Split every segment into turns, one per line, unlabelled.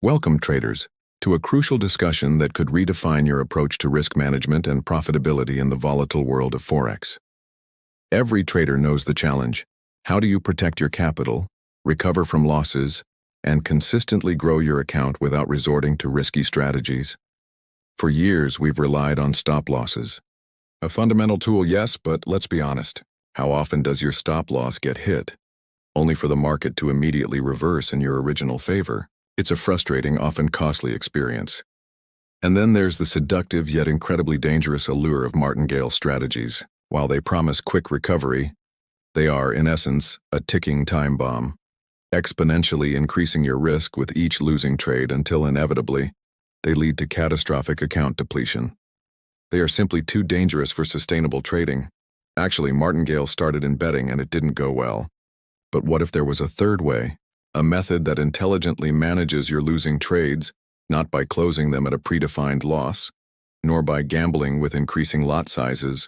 Welcome, traders, to a crucial discussion that could redefine your approach to risk management and profitability in the volatile world of Forex. Every trader knows the challenge. How do you protect your capital, recover from losses, and consistently grow your account without resorting to risky strategies? For years, we've relied on stop losses. A fundamental tool, yes, but let's be honest. How often does your stop loss get hit, only for the market to immediately reverse in your original favor? It's a frustrating, often costly experience. And then there's the seductive yet incredibly dangerous allure of martingale strategies. While they promise quick recovery, they are, in essence, a ticking time bomb, exponentially increasing your risk with each losing trade until inevitably, they lead to catastrophic account depletion. They are simply too dangerous for sustainable trading. Actually, martingale started in betting and it didn't go well. But what if there was a third way? A method that intelligently manages your losing trades, not by closing them at a predefined loss, nor by gambling with increasing lot sizes,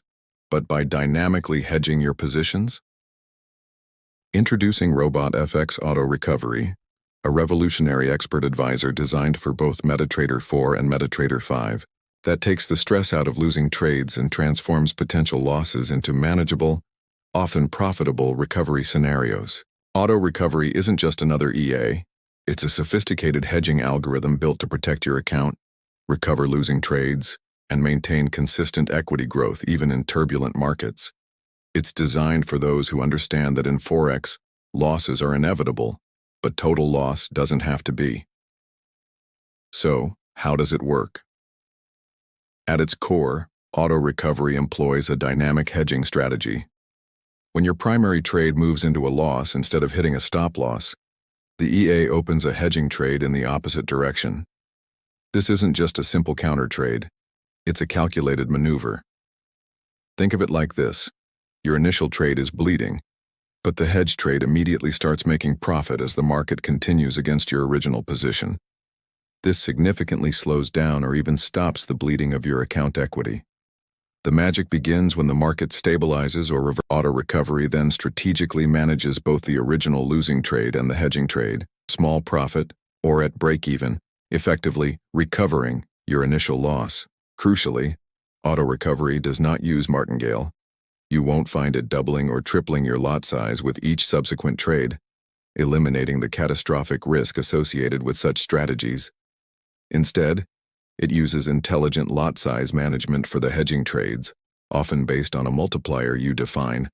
but by dynamically hedging your positions? Introducing RobotFX Auto Recovery, a revolutionary expert advisor designed for both MetaTrader 4 and MetaTrader 5, that takes the stress out of losing trades and transforms potential losses into manageable, often profitable recovery scenarios. Auto recovery isn't just another EA, it's a sophisticated hedging algorithm built to protect your account, recover losing trades, and maintain consistent equity growth even in turbulent markets. It's designed for those who understand that in Forex, losses are inevitable, but total loss doesn't have to be. So, how does it work? At its core, auto recovery employs a dynamic hedging strategy. When your primary trade moves into a loss instead of hitting a stop loss, the EA opens a hedging trade in the opposite direction. This isn't just a simple counter trade, it's a calculated maneuver. Think of it like this. Your initial trade is bleeding, but the hedge trade immediately starts making profit as the market continues against your original position. This significantly slows down or even stops the bleeding of your account equity. The magic begins when the market stabilizes or auto recovery then strategically manages both the original losing trade and the hedging trade, small profit, or at break-even, effectively recovering your initial loss. Crucially, auto recovery does not use martingale. You won't find it doubling or tripling your lot size with each subsequent trade, eliminating the catastrophic risk associated with such strategies. Instead, it uses intelligent lot size management for the hedging trades, often based on a multiplier you define,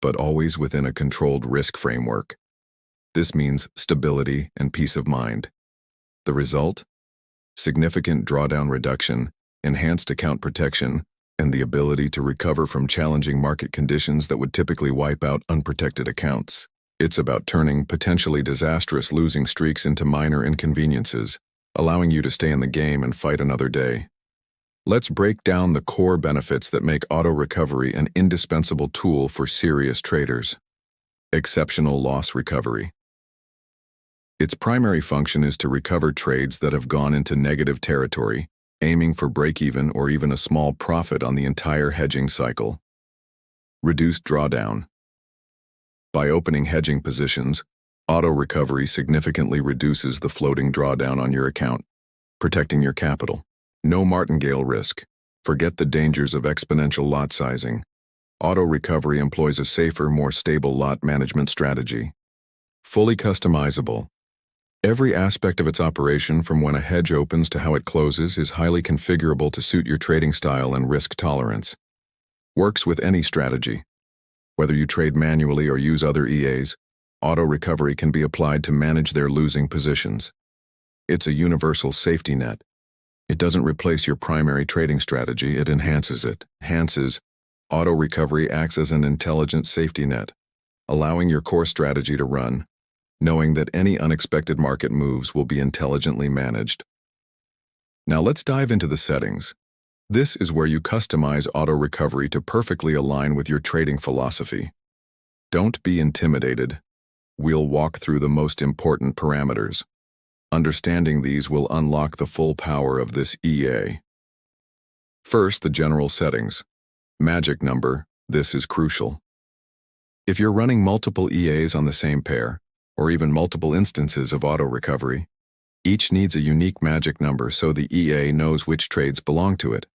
but always within a controlled risk framework. This means stability and peace of mind. The result? Significant drawdown reduction, enhanced account protection, and the ability to recover from challenging market conditions that would typically wipe out unprotected accounts. It's about turning potentially disastrous losing streaks into minor inconveniences, allowing you to stay in the game and fight another day. Let's break down the core benefits that make auto recovery an indispensable tool for serious traders. Exceptional loss recovery. Its primary function is to recover trades that have gone into negative territory, aiming for break-even or even a small profit on the entire hedging cycle. Reduced drawdown. By opening hedging positions, auto recovery significantly reduces the floating drawdown on your account, protecting your capital. No martingale risk. Forget the dangers of exponential lot sizing. Auto recovery employs a safer, more stable lot management strategy. Fully customizable. Every aspect of its operation, from when a hedge opens to how it closes, is highly configurable to suit your trading style and risk tolerance. Works with any strategy. Whether you trade manually or use other EAs, auto recovery can be applied to manage their losing positions. It's a universal safety net. It doesn't replace your primary trading strategy, it enhances it. Auto recovery acts as an intelligent safety net, allowing your core strategy to run, knowing that any unexpected market moves will be intelligently managed. Now let's dive into the settings. This is where you customize auto recovery to perfectly align with your trading philosophy. Don't be intimidated. We'll walk through the most important parameters. Understanding these will unlock the full power of this EA. First, the general settings. Magic number, this is crucial. If you're running multiple EAs on the same pair, or even multiple instances of auto recovery, Each needs a unique magic number so the EA knows which trades belong to it.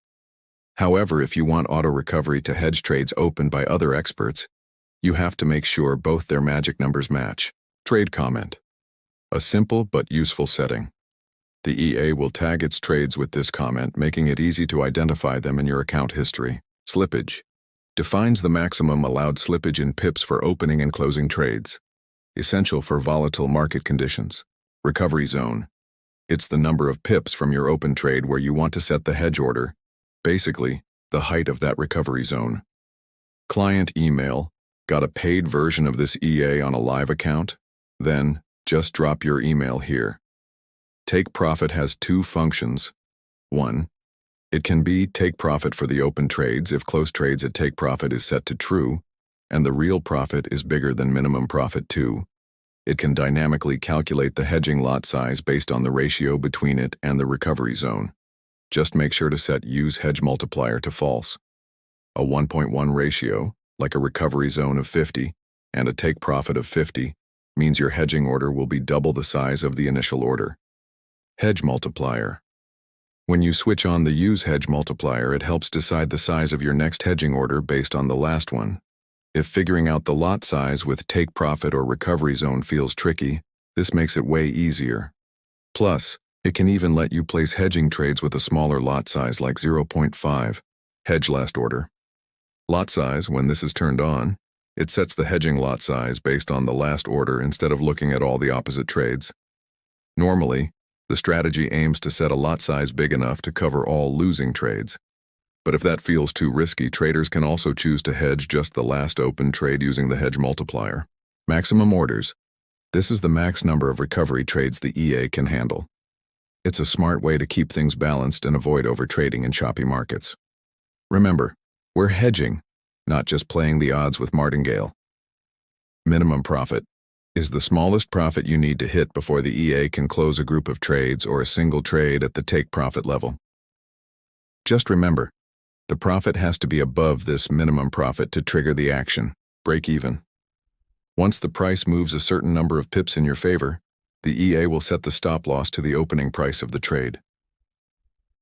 However, if you want auto-recovery to hedge trades opened by other experts, you have to make sure both their magic numbers match. Trade comment. A simple but useful setting. The EA will tag its trades with this comment, making it easy to identify them in your account history. Slippage. Defines the maximum allowed slippage in pips for opening and closing trades. Essential for volatile market conditions. Recovery zone. It's the number of pips from your open trade where you want to set the hedge order. Basically, the height of that recovery zone. Client email. Got a paid version of this EA on a live account? Then, just drop your email here. Take profit has two functions. 1. It can be take profit for the open trades if close trades at take profit is set to true, and the real profit is bigger than minimum profit. 2. It can dynamically calculate the hedging lot size based on the ratio between it and the recovery zone. Just make sure to set use hedge multiplier to false. A 1.1 ratio, like a recovery zone of 50, and a take profit of 50, means your hedging order will be double the size of the initial order. Hedge multiplier. When you switch on the use hedge multiplier, it helps decide the size of your next hedging order based on the last one. If figuring out the lot size with take profit or recovery zone feels tricky, this makes it way easier. Plus, it can even let you place hedging trades with a smaller lot size like 0.5, hedge last order. Lot size, when this is turned on, it sets the hedging lot size based on the last order instead of looking at all the opposite trades. Normally, the strategy aims to set a lot size big enough to cover all losing trades. But if that feels too risky, traders can also choose to hedge just the last open trade using the hedge multiplier. Maximum orders. This is the max number of recovery trades the EA can handle. It's a smart way to keep things balanced and avoid overtrading in choppy markets. Remember, we're hedging, not just playing the odds with Martingale. Minimum profit is the smallest profit you need to hit before the EA can close a group of trades or a single trade at the take profit level. Just remember, the profit has to be above this minimum profit to trigger the action, break even. Once the price moves a certain number of pips in your favor, the EA will set the stop loss to the opening price of the trade.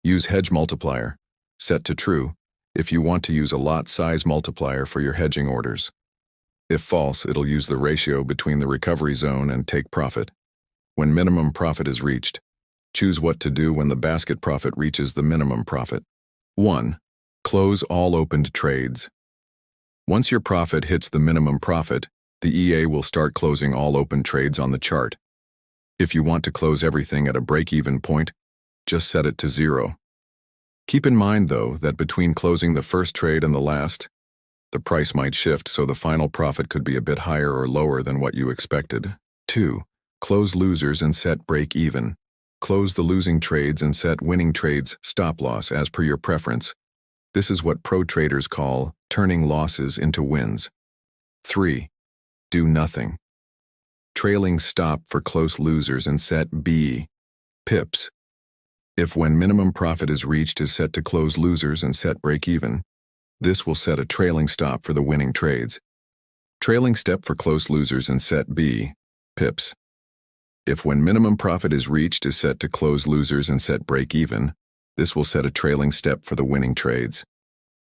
Use hedge multiplier, set to true, if you want to use a lot size multiplier for your hedging orders. If false, it'll use the ratio between the recovery zone and take profit. When minimum profit is reached, choose what to do when the basket profit reaches the minimum profit. 1. Close all opened trades. Once your profit hits the minimum profit, the EA will start closing all open trades on the chart. If you want to close everything at a break-even point, just set it to 0. Keep in mind, though, that between closing the first trade and the last, the price might shift, so the final profit could be a bit higher or lower than what you expected. 2. Close losers and set break-even. Close the losing trades and set winning trades stop loss as per your preference. This is what pro traders call turning losses into wins. 3. Do nothing. Trailing stop for close losers and set B, pips. If when minimum profit is reached is set to close losers and set break-even, this will set a trailing stop for the winning trades. Trailing step for close losers and set B, pips. If when minimum profit is reached is set to close losers and set break-even, this will set a trailing step for the winning trades.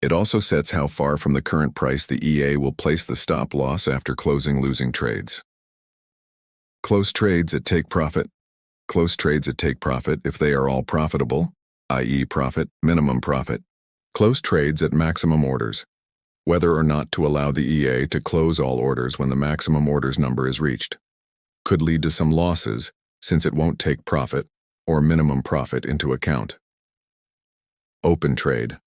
It also sets how far from the current price the EA will place the stop loss after closing losing trades. Close trades at take profit. Close trades at take profit if they are all profitable, i.e. profit, minimum profit. Close trades at maximum orders. Whether or not to allow the EA to close all orders when the maximum orders number is reached. Could lead to some losses, since it won't take profit or minimum profit into account. Open trade.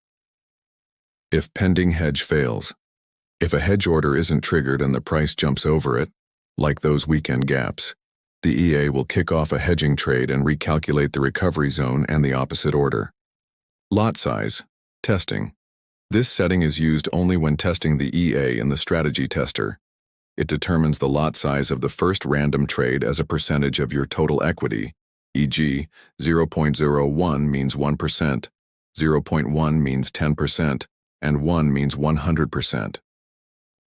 If pending hedge fails. If a hedge order isn't triggered and the price jumps over it, like those weekend gaps, the EA will kick off a hedging trade and recalculate the recovery zone and the opposite order. Lot size. Testing. This setting is used only when testing the EA in the strategy tester. It determines the lot size of the first random trade as a percentage of your total equity, e.g., 0.01 means 1%, 0.1 means 10%, and 1 means 100%.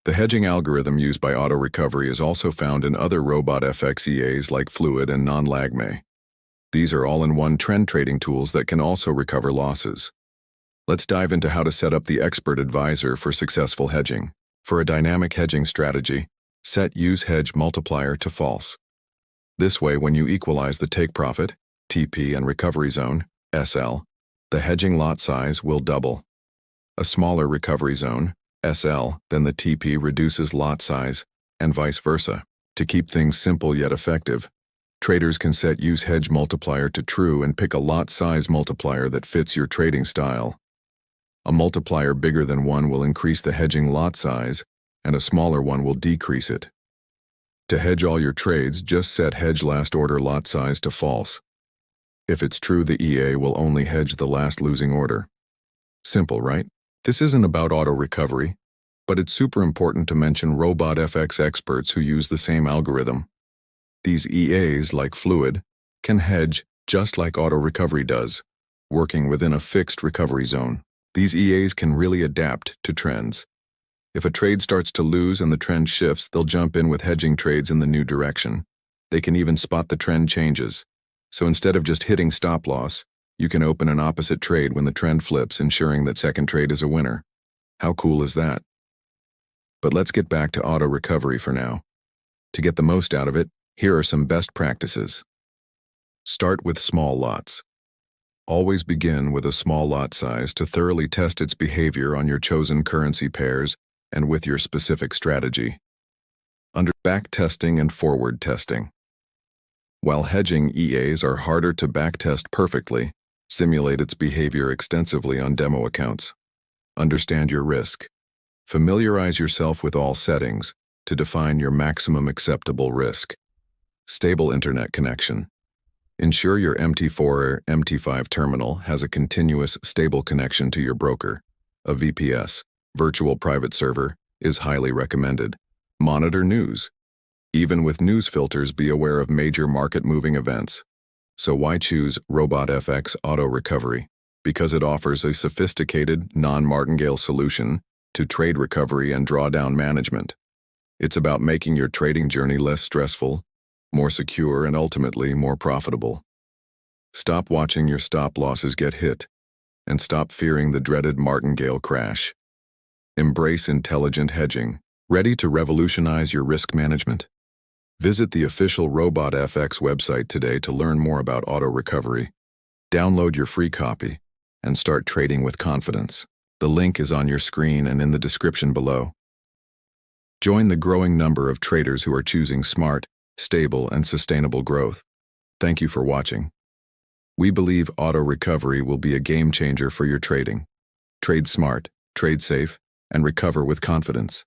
The hedging algorithm used by auto recovery is also found in other RobotFX EAs like Fluid and non-Lagme. These are all-in-one trend trading tools that can also recover losses. Let's dive into how to set up the expert advisor for successful hedging. For a dynamic hedging strategy, set Use Hedge Multiplier to false. This way, when you equalize the take profit, TP, and recovery zone, SL, the hedging lot size will double. A smaller recovery zone, SL, than the TP reduces lot size, and vice versa. To keep things simple yet effective, traders can set Use Hedge Multiplier to true and pick a lot size multiplier that fits your trading style. A multiplier bigger than 1 will increase the hedging lot size, and a smaller one will decrease it. To hedge all your trades, just set Hedge Last Order Lot Size to false. If it's true, the EA will only hedge the last losing order. Simple, right? This isn't about auto recovery, but it's super important to mention RobotFX experts who use the same algorithm. These EAs, like Fluid, can hedge just like auto recovery does, working within a fixed recovery zone. These EAs can really adapt to trends. If a trade starts to lose and the trend shifts, they'll jump in with hedging trades in the new direction. They can even spot the trend changes. So instead of just hitting stop loss, you can open an opposite trade when the trend flips, ensuring that second trade is a winner. How cool is that? But let's get back to auto recovery for now. To get the most out of it, here are some best practices. Start with small lots. Always begin with a small lot size to thoroughly test its behavior on your chosen currency pairs and with your specific strategy. Under back testing and forward testing. While hedging EAs are harder to backtest perfectly, simulate its behavior extensively on demo accounts. Understand your risk. Familiarize yourself with all settings to define your maximum acceptable risk. Stable internet connection. Ensure your MT4 MT5 terminal has a continuous, stable connection to your broker. A VPS, virtual private server, is highly recommended. Monitor news. Even with news filters, be aware of major market-moving events. So why choose RobotFX Auto Recovery? Because it offers a sophisticated, non-Martingale solution to trade recovery and drawdown management. It's about making your trading journey less stressful, more secure, and ultimately more profitable. Stop watching your stop losses get hit, and stop fearing the dreaded martingale crash. Embrace intelligent hedging. Ready to revolutionize your risk management? Visit the official RobotFX website today to learn more about auto recovery. Download your free copy and start trading with confidence. The link is on your screen and in the description below. Join the growing number of traders who are choosing smart, stable, and sustainable growth. Thank you for watching. We believe auto recovery will be a game changer for your trading. Trade smart, trade safe, and recover with confidence.